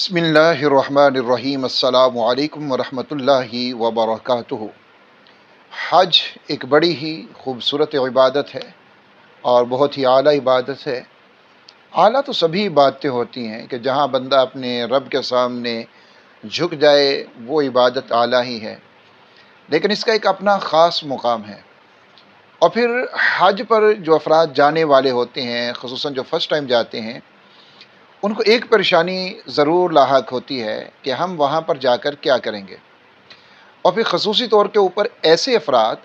بسم اللہ الرحمن الرحیم السلام علیکم ورحمۃ اللہ وبرکاتہ۔ حج ایک بڑی ہی خوبصورت عبادت ہے اور بہت ہی اعلیٰ عبادت ہے۔ اعلیٰ تو سبھی عبادتیں ہوتی ہیں کہ جہاں بندہ اپنے رب کے سامنے جھک جائے وہ عبادت اعلیٰ ہی ہے، لیکن اس کا ایک اپنا خاص مقام ہے۔ اور پھر حج پر جو افراد جانے والے ہوتے ہیں، خصوصاً جو فرسٹ ٹائم جاتے ہیں، ان کو ایک پریشانی ضرور لاحق ہوتی ہے کہ ہم وہاں پر جا کر کیا کریں گے۔ اور پھر خصوصی طور کے اوپر ایسے افراد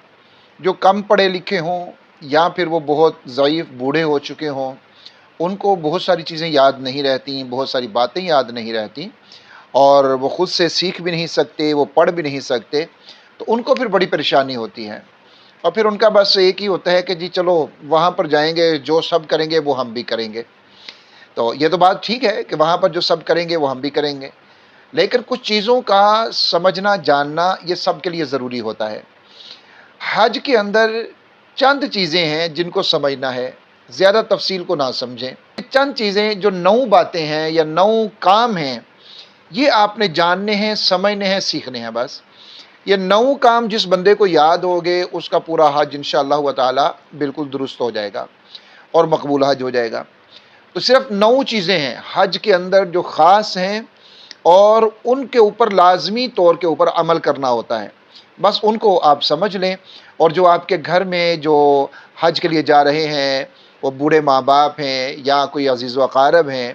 جو کم پڑھے لکھے ہوں یا پھر وہ بہت ضعیف بوڑھے ہو چکے ہوں، ان کو بہت ساری چیزیں یاد نہیں رہتی، بہت ساری باتیں یاد نہیں رہتی، اور وہ خود سے سیکھ بھی نہیں سکتے، وہ پڑھ بھی نہیں سکتے، تو ان کو پھر بڑی پریشانی ہوتی ہے۔ اور پھر ان کا بس ایک ہی ہوتا ہے کہ جی چلو وہاں پر جائیں گے، جو سب کریں گے وہ ہم بھی کریں گے۔ تو یہ تو بات ٹھیک ہے کہ وہاں پر جو سب کریں گے وہ ہم بھی کریں گے، لیکن کچھ چیزوں کا سمجھنا جاننا یہ سب کے لیے ضروری ہوتا ہے۔ حج کے اندر چند چیزیں ہیں جن کو سمجھنا ہے، زیادہ تفصیل کو نہ سمجھیں۔ چند چیزیں جو 9 باتیں ہیں یا 9 کام ہیں، یہ آپ نے جاننے ہیں، سمجھنے ہیں، سیکھنے ہیں۔ بس یہ 9 کام جس بندے کو یاد ہوگے اس کا پورا حج انشاءاللہ تعالی بالکل درست ہو جائے گا اور مقبول حج ہو جائے گا۔ تو صرف 9 چیزیں ہیں حج کے اندر جو خاص ہیں اور ان کے اوپر لازمی طور کے اوپر عمل کرنا ہوتا ہے۔ بس ان کو آپ سمجھ لیں، اور جو آپ کے گھر میں جو حج کے لیے جا رہے ہیں، وہ بوڑھے ماں باپ ہیں یا کوئی عزیز و اقارب ہیں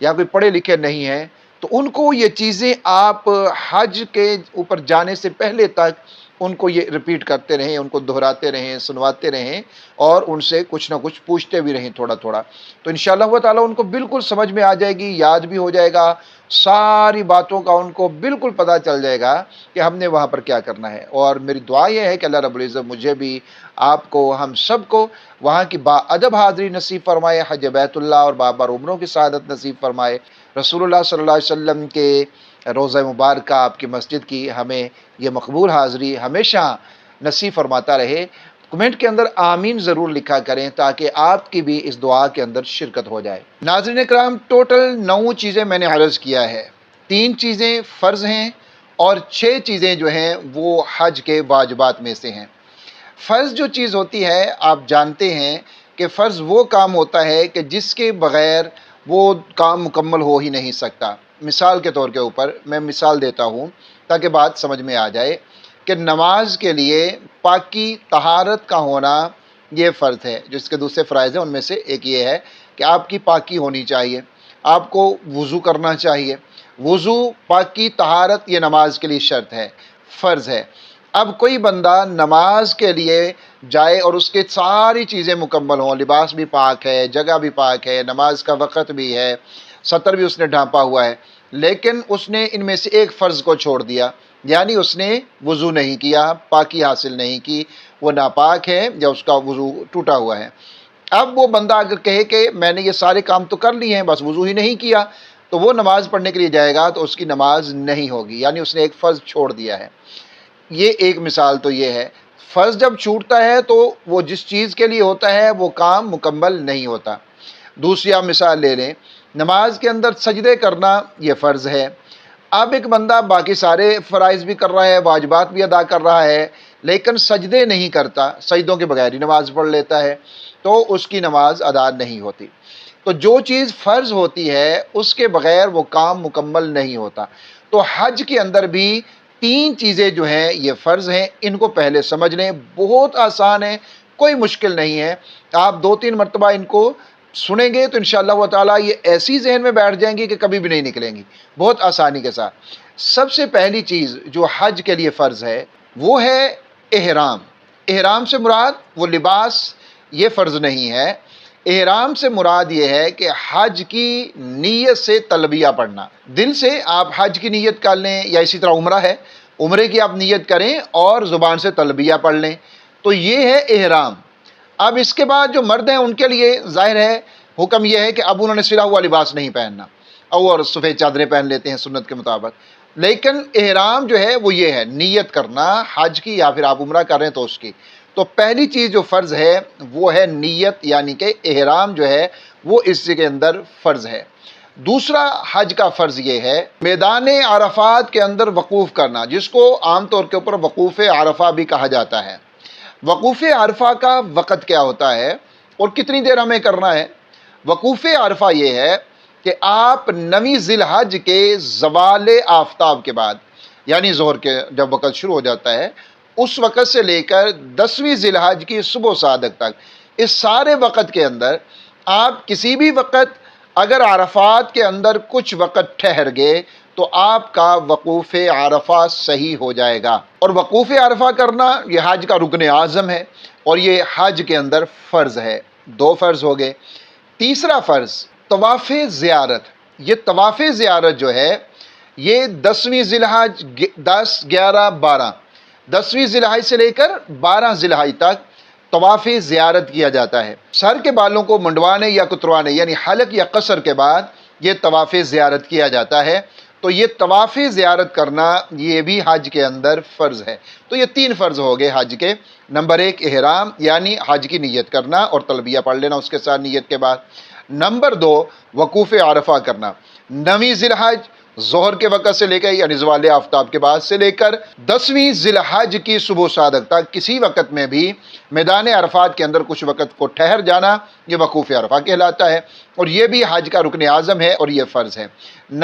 یا کوئی پڑھے لکھے نہیں ہیں، تو ان کو یہ چیزیں آپ حج کے اوپر جانے سے پہلے تک ان کو یہ ریپیٹ کرتے رہیں، ان کو دہراتے رہیں، سنواتے رہیں، اور ان سے کچھ نہ کچھ پوچھتے بھی رہیں تھوڑا تھوڑا، تو انشاءاللہ تعالیٰ ان کو بالکل سمجھ میں آ جائے گی، یاد بھی ہو جائے گا، ساری باتوں کا ان کو بالکل پتہ چل جائے گا کہ ہم نے وہاں پر کیا کرنا ہے۔ اور میری دعا یہ ہے کہ اللہ رب العزت مجھے بھی، آپ کو، ہم سب کو وہاں کی با ادب حاضری نصیب فرمائے، حج بیت اللہ اور بار بار عمروں کی سعادت نصیب فرمائے، رسول اللہ صلی اللہ علیہ وسلم کے روضہ مبارکہ آپ کی مسجد کی ہمیں یہ مقبول حاضری ہمیشہ نصیب فرماتا رہے۔ کمنٹ کے اندر آمین ضرور لکھا کریں تاکہ آپ کی بھی اس دعا کے اندر شرکت ہو جائے۔ ناظرین اکرام، ٹوٹل 9 چیزیں میں نے عرض کیا ہے، 3 چیزیں فرض ہیں اور 6 چیزیں جو ہیں وہ حج کے واجبات میں سے ہیں۔ فرض جو چیز ہوتی ہے، آپ جانتے ہیں کہ فرض وہ کام ہوتا ہے کہ جس کے بغیر وہ کام مکمل ہو ہی نہیں سکتا۔ مثال کے طور کے اوپر میں مثال دیتا ہوں تاکہ بات سمجھ میں آ جائے کہ نماز کے لیے پاکی طہارت کا ہونا یہ فرض ہے۔ جو اس کے دوسرے فرائض ہیں ان میں سے ایک یہ ہے کہ آپ کی پاکی ہونی چاہیے، آپ کو وضو کرنا چاہیے۔ وضو، پاکی، طہارت یہ نماز کے لیے شرط ہے، فرض ہے۔ اب کوئی بندہ نماز کے لیے جائے اور اس کے ساری چیزیں مکمل ہوں، لباس بھی پاک ہے، جگہ بھی پاک ہے، نماز کا وقت بھی ہے، سطر بھی اس نے ڈھانپا ہوا ہے، لیکن اس نے ان میں سے ایک فرض کو چھوڑ دیا، یعنی اس نے وضو نہیں کیا، پاکی حاصل نہیں کی، وہ ناپاک ہے یا اس کا وضو ٹوٹا ہوا ہے۔ اب وہ بندہ اگر کہے کہ میں نے یہ سارے کام تو کر لیے ہیں بس وضو ہی نہیں کیا، تو وہ نماز پڑھنے کے لیے جائے گا تو اس کی نماز نہیں ہوگی، یعنی اس نے ایک فرض چھوڑ دیا ہے۔ یہ ایک مثال تو یہ ہے۔ فرض جب چھوٹتا ہے تو وہ جس چیز کے لیے ہوتا ہے وہ کام مکمل نہیں ہوتا۔ دوسری آپ مثال لے لیں، نماز کے اندر سجدے کرنا یہ فرض ہے۔ اب ایک بندہ باقی سارے فرائض بھی کر رہا ہے، واجبات بھی ادا کر رہا ہے، لیکن سجدے نہیں کرتا، سجدوں کے بغیر ہی نماز پڑھ لیتا ہے، تو اس کی نماز ادا نہیں ہوتی۔ تو جو چیز فرض ہوتی ہے اس کے بغیر وہ کام مکمل نہیں ہوتا۔ تو حج کے اندر بھی 3 چیزیں جو ہیں یہ فرض ہیں، ان کو پہلے سمجھ لیں، بہت آسان ہے، کوئی مشکل نہیں ہے۔ آپ 2-3 مرتبہ ان کو سنیں گے تو انشاءاللہ تعالیٰ یہ ایسی ذہن میں بیٹھ جائیں گی کہ کبھی بھی نہیں نکلیں گی، بہت آسانی کے ساتھ۔ سب سے پہلی چیز جو حج کے لیے فرض ہے وہ ہے احرام۔ احرام سے مراد وہ لباس، یہ فرض نہیں ہے۔ احرام سے مراد یہ ہے کہ حج کی نیت سے تلبیہ پڑھنا، دل سے آپ حج کی نیت کر لیں، یا اسی طرح عمرہ ہے، عمرے کی آپ نیت کریں اور زبان سے تلبیہ پڑھ لیں، تو یہ ہے احرام۔ اب اس کے بعد جو مرد ہیں ان کے لیے ظاہر ہے حکم یہ ہے کہ اب انہوں نے سلا ہوا لباس نہیں پہننا، اور سفید چادریں پہن لیتے ہیں سنت کے مطابق، لیکن احرام جو ہے وہ یہ ہے نیت کرنا حج کی، یا پھر آپ عمرہ کر رہے ہیں تو اس کی۔ تو پہلی چیز جو فرض ہے وہ ہے نیت، یعنی کہ احرام جو ہے وہ اس کے اندر فرض ہے۔ دوسرا حج کا فرض یہ ہے میدان عرفات کے اندر وقوف کرنا، جس کو عام طور کے اوپر وقوف عرفہ بھی کہا جاتا ہے۔ وقوف عرفہ کا وقت کیا ہوتا ہے اور کتنی دیر ہمیں کرنا ہے؟ وقوف عرفہ یہ ہے کہ آپ 9 ذی الحج کے زوال آفتاب کے بعد، یعنی ظہر کے جب وقت شروع ہو جاتا ہے، اس وقت سے لے کر 10ویں ذی الحج کی صبح و صادق تک، اس سارے وقت کے اندر آپ کسی بھی وقت اگر عرفات کے اندر کچھ وقت ٹھہر گئے تو آپ کا وقوف عرفہ صحیح ہو جائے گا۔ اور وقوف عرفہ کرنا یہ حج کا رکن اعظم ہے اور یہ حج کے اندر فرض ہے۔ 2 فرض ہو گئے۔ تیسرا فرض طواف زیارت۔ یہ طواف زیارت جو ہے یہ 10ویں ذی الحج 10، 11، 12، 10ویں ذی الحج سے لے کر 12 ذی الحج تک طواف زیارت کیا جاتا ہے۔ سر کے بالوں کو منڈوانے یا کتروانے یعنی حلق یا قصر کے بعد یہ طواف زیارت کیا جاتا ہے۔ تو یہ طواف زیارت کرنا یہ بھی حج کے اندر فرض ہے۔ تو یہ 3 فرض ہو گئے حج کے۔ نمبر 1 احرام یعنی حج کی نیت کرنا اور تلبیہ پڑھ لینا اس کے ساتھ نیت کے بعد۔ نمبر 2 وقوف عرفہ کرنا 9ویں ذی الحج ظہر کے وقت سے لے کر یعنی زوال آفتاب کے بعد سے لے کر 10ویں ذی الحج کی صبح و صادق تک کسی وقت میں بھی میدان عرفات کے اندر کچھ وقت کو ٹھہر جانا یہ وقوف عرفہ کہلاتا ہے اور یہ بھی حج کا رکن اعظم ہے اور یہ فرض ہے۔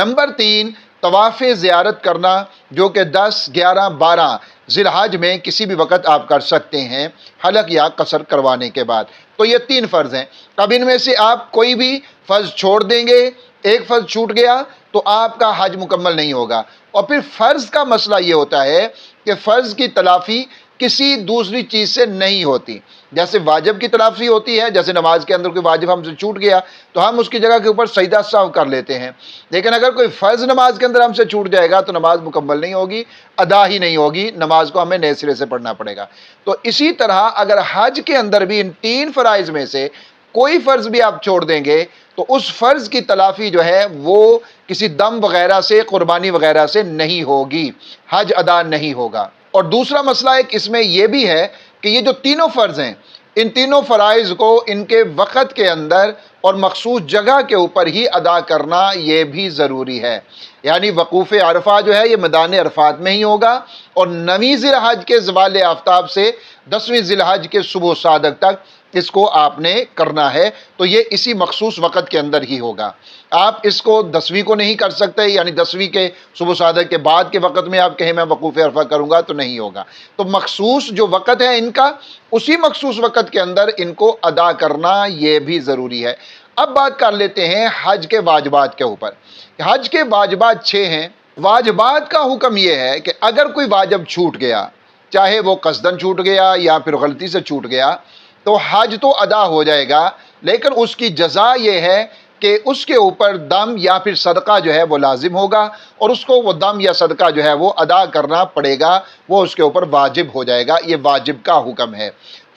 نمبر 3 طواف زیارت کرنا جو کہ 10، 11، 12 ذی الحج میں کسی بھی وقت آپ کر سکتے ہیں حلق یا قصر کروانے کے بعد۔ تو یہ 3 فرض ہیں۔ اب ان میں سے آپ کوئی بھی فرض چھوڑ دیں گے، ایک فرض چھوٹ گیا تو آپ کا حج مکمل نہیں ہوگا۔ اور پھر فرض کا مسئلہ یہ ہوتا ہے کہ فرض کی تلافی کسی دوسری چیز سے نہیں ہوتی۔ جیسے واجب کی تلافی ہوتی ہے، جیسے نماز کے اندر کوئی واجب ہم سے چھوٹ گیا تو ہم اس کی جگہ کے اوپر سجدہ سہو کر لیتے ہیں، لیکن اگر کوئی فرض نماز کے اندر ہم سے چھوٹ جائے گا تو نماز مکمل نہیں ہوگی، ادا ہی نہیں ہوگی، نماز کو ہمیں نئے سرے سے پڑھنا پڑے گا۔ تو اسی طرح اگر حج کے اندر بھی ان 3 فرائض میں سے کوئی فرض بھی آپ چھوڑ دیں گے تو اس فرض کی تلافی جو ہے وہ کسی دم وغیرہ سے، قربانی وغیرہ سے نہیں ہوگی، حج ادا نہیں ہوگا۔ اور دوسرا مسئلہ ایک اس میں یہ بھی ہے کہ یہ جو تینوں فرض ہیں ان تینوں فرائض کو ان کے وقت کے اندر اور مخصوص جگہ کے اوپر ہی ادا کرنا یہ بھی ضروری ہے۔ یعنی وقوف عرفہ جو ہے یہ میدان عرفات میں ہی ہوگا اور 9ویں ذی الحج کے زوال آفتاب سے 10ویں ذی الحج کے صبح و صادق تک اس کو آپ نے کرنا ہے، تو یہ اسی مخصوص وقت کے اندر ہی ہوگا۔ آپ اس کو 10ویں کو نہیں کر سکتے، یعنی 10ویں کے صبح و صادق کے بعد کے وقت میں آپ کہیں میں وقوف عرفہ کروں گا تو نہیں ہوگا۔ تو مخصوص جو وقت ہے ان کا اسی مخصوص وقت کے اندر ان کو ادا کرنا یہ بھی ضروری ہے۔ اب بات کر لیتے ہیں حج کے واجبات کے اوپر۔ حج کے واجبات 6 ہیں۔ واجبات کا حکم یہ ہے کہ اگر کوئی واجب چھوٹ گیا، چاہے وہ قصدن چھوٹ گیا یا پھر غلطی سے چھوٹ گیا، تو حج تو ادا ہو جائے گا، لیکن اس کی جزا یہ ہے کہ اس کے اوپر دم یا پھر صدقہ جو ہے وہ لازم ہوگا اور اس کو وہ دم یا صدقہ جو ہے وہ ادا کرنا پڑے گا، وہ اس کے اوپر واجب ہو جائے گا۔ یہ واجب کا حکم ہے۔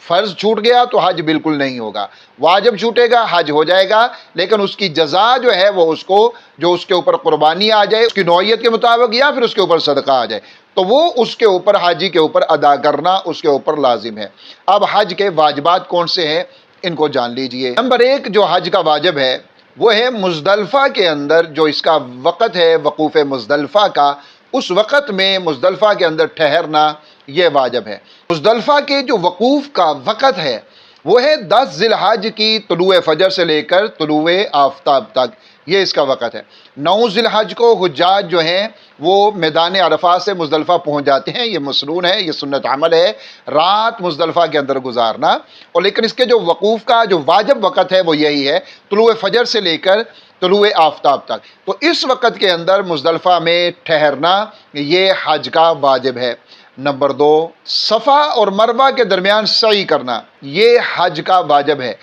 فرض چھوٹ گیا تو حج بالکل نہیں ہوگا، واجب چھوٹے گا حج ہو جائے گا، لیکن اس کی جزا جو ہے وہ اس کو جو اس کے اوپر قربانی آ جائے اس کی نوعیت کے مطابق یا پھر اس کے اوپر صدقہ آ جائے تو وہ اس کے اوپر حاجی کے اوپر ادا کرنا اس کے اوپر لازم ہے۔ اب حج کے واجبات کون سے ہیں ان کو جان لیجئے۔ نمبر 1 جو حج کا واجب ہے وہ ہے مزدلفہ کے اندر جو اس کا وقت ہے وقوف مزدلفہ کا، اس وقت میں مزدلفہ کے اندر ٹھہرنا یہ واجب ہے۔ مزدلفہ کے جو وقوف کا وقت ہے وہ ہے 10 ذی الحج کی طلوع فجر سے لے کر طلوع آفتاب تک، یہ اس کا وقت ہے۔ 9 ذی الحج کو حجاج جو ہیں وہ میدان عرفات سے مزدلفہ پہنچ جاتے ہیں، یہ مسنون ہے، یہ سنت عمل ہے رات مزدلفہ کے اندر گزارنا، اور لیکن اس کے جو وقوف کا جو واجب وقت ہے وہ یہی ہے طلوع فجر سے لے کر طلوع آفتاب تک۔ تو اس وقت کے اندر مزدلفہ میں ٹھہرنا یہ حج کا واجب ہے۔ نمبر 2 صفا اور مروہ کے درمیان سعی کرنا یہ حج کا واجب ہے۔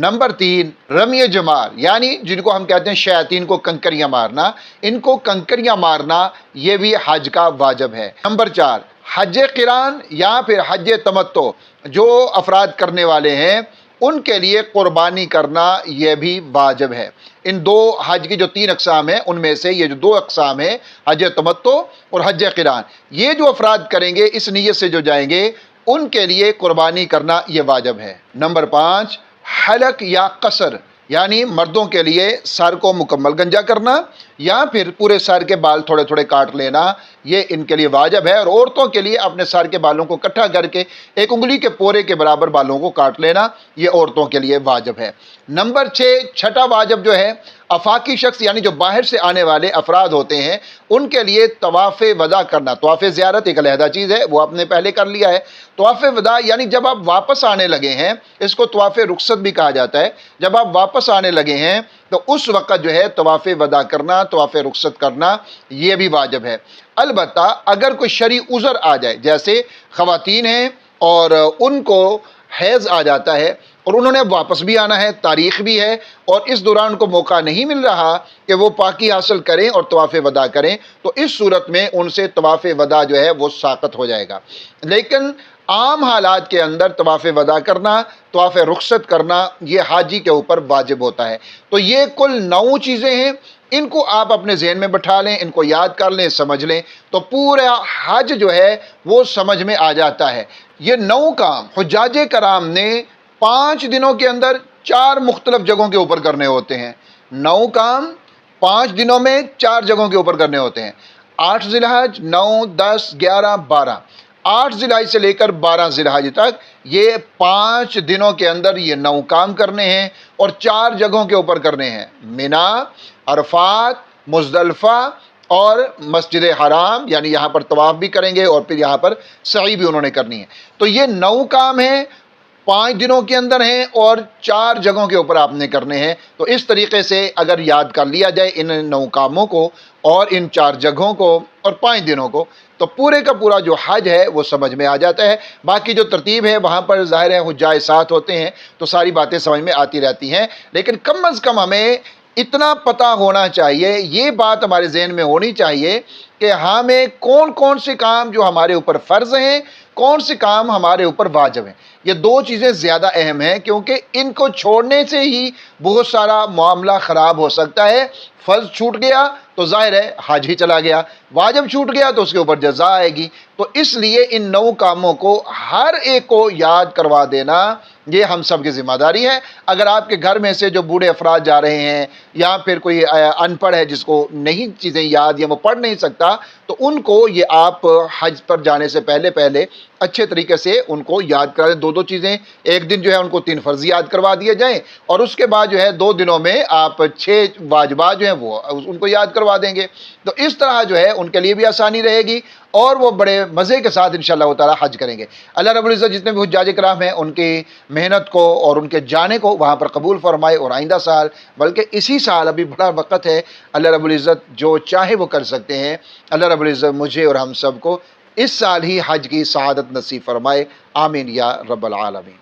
نمبر 3 رمی جمار یعنی جن کو ہم کہتے ہیں شیاطین کو کنکریاں مارنا، ان کو کنکریاں مارنا یہ بھی حج کا واجب ہے۔ نمبر 4 حج قران یا پھر حج تمتع جو افراد کرنے والے ہیں ان کے لیے قربانی کرنا یہ بھی واجب ہے۔ ان 2 حج کی جو 3 اقسام ہیں ان میں سے یہ جو 2 اقسام ہیں حج تمتع اور حج قران، یہ جو افراد کریں گے اس نیت سے جو جائیں گے ان کے لیے قربانی کرنا یہ واجب ہے۔ نمبر 5 حلق یا قصر یعنی مردوں کے لیے سر کو مکمل گنجا کرنا یا پھر پورے سر کے بال تھوڑے تھوڑے کاٹ لینا، یہ ان کے لیے واجب ہے، اور عورتوں کے لیے اپنے سر کے بالوں کو اکٹھا کر کے ایک انگلی کے پورے کے برابر بالوں کو کاٹ لینا، یہ عورتوں کے لیے واجب ہے۔ نمبر 6، چھٹا واجب جو ہے، آفاقی شخص یعنی جو باہر سے آنے والے افراد ہوتے ہیں ان کے لیے طواف وداع کرنا۔ طواف زیارت ایک علیحدہ چیز ہے، وہ آپ نے پہلے کر لیا ہے۔ طواف وداع یعنی جب آپ واپس آنے لگے ہیں، اس کو طواف رخصت بھی کہا جاتا ہے، جب آپ واپس آنے لگے ہیں تو اس وقت جو ہے طواف وداع کرنا، طواف رخصت کرنا، یہ بھی واجب ہے۔ البتہ اگر کوئی شرعی عذر آ جائے، جیسے خواتین ہیں اور ان کو حیض آ جاتا ہے اور انہوں نے اب واپس بھی آنا ہے، تاریخ بھی ہے، اور اس دوران کو موقع نہیں مل رہا کہ وہ پاکی حاصل کریں اور طواف وداع کریں، تو اس صورت میں ان سے طواف وداع جو ہے وہ ساقط ہو جائے گا۔ لیکن عام حالات کے اندر طواف وداع کرنا، طواف رخصت کرنا، یہ حاجی کے اوپر واجب ہوتا ہے۔ تو یہ کل 9 چیزیں ہیں، ان کو آپ اپنے ذہن میں بٹھا لیں، ان کو یاد کر لیں، سمجھ لیں، تو پورا حج جو ہے وہ سمجھ میں آ جاتا ہے۔ یہ 9 کام حجاج کرام نے 5 دنوں کے اندر 4 مختلف جگہوں کے اوپر کرنے ہوتے ہیں۔ 9 کام 5 دنوں میں 4 جگہوں کے اوپر کرنے ہوتے ہیں۔ 8 ذی الحج، 9، 10، 11، 12۔ 8 ذی الحج سے لے کر 12 ذی الحج تک یہ 5 دنوں کے اندر یہ 9 کام کرنے ہیں اور 4 جگہوں کے اوپر کرنے ہیں: منا، عرفات، مزدلفہ اور مسجد حرام، یعنی یہاں پر طواف بھی کریں گے اور پھر یہاں پر سعی بھی انہوں نے کرنی ہے۔ تو یہ 9 کام ہیں، 5 دنوں کے اندر ہیں اور 4 جگہوں کے اوپر آپ نے کرنے ہیں۔ تو اس طریقے سے اگر یاد کر لیا جائے ان 9 کاموں کو اور ان 4 جگہوں کو اور 5 دنوں کو، تو پورے کا پورا جو حج ہے وہ سمجھ میں آ جاتا ہے۔ باقی جو ترتیب ہے وہاں پر ظاہر ہے حجاج ساتھ ہوتے ہیں تو ساری باتیں سمجھ میں آتی رہتی ہیں، لیکن کم از کم ہمیں اتنا پتہ ہونا چاہیے، یہ بات ہمارے ذہن میں ہونی چاہیے کہ ہمیں کون کون سے کام جو ہمارے اوپر فرض ہیں، کون سے کام ہمارے اوپر واجب ہیں۔ یہ 2 چیزیں زیادہ اہم ہیں کیونکہ ان کو چھوڑنے سے ہی بہت سارا معاملہ خراب ہو سکتا ہے۔ فرض چھوٹ گیا تو ظاہر ہے حج ہی چلا گیا، واجب چھوٹ گیا تو اس کے اوپر جزا آئے گی۔ تو اس لیے ان 9 کاموں کو ہر ایک کو یاد کروا دینا یہ ہم سب کی ذمہ داری ہے۔ اگر آپ کے گھر میں سے جو بوڑھے افراد جا رہے ہیں یا پھر کوئی ان پڑھ ہے جس کو نہیں چیزیں یاد یا وہ پڑھ نہیں سکتا، تو ان کو یہ آپ حج پر جانے سے پہلے اچھے طریقے سے ان کو یاد کرا دیں۔ 2 چیزیں، ایک دن جو ہے ان کو 3 فرض یاد کروا دیے جائیں اور اس کے بعد جو ہے 2 دنوں میں آپ 6 واجبات جو ہیں وہ ان کو یاد کروا دیں گے۔ تو اس طرح جو ہے ان کے لیے بھی آسانی رہے گی اور وہ بڑے مزے کے ساتھ انشاءاللہ تعالی حج کریں گے۔ اللہ رب العزت جتنے بھی حجاج کرام ہیں ان کی محنت کو اور ان کے جانے کو وہاں پر قبول فرمائے، اور آئندہ سال بلکہ اسی سال ابھی بڑا وقت ہے، اللہ رب العزت جو چاہے وہ کر سکتے ہیں۔ اللہ رب العزت مجھے اور ہم سب کو اس سال ہی حج کی سعادت نصیب فرمائے، آمین یا رب العالمین۔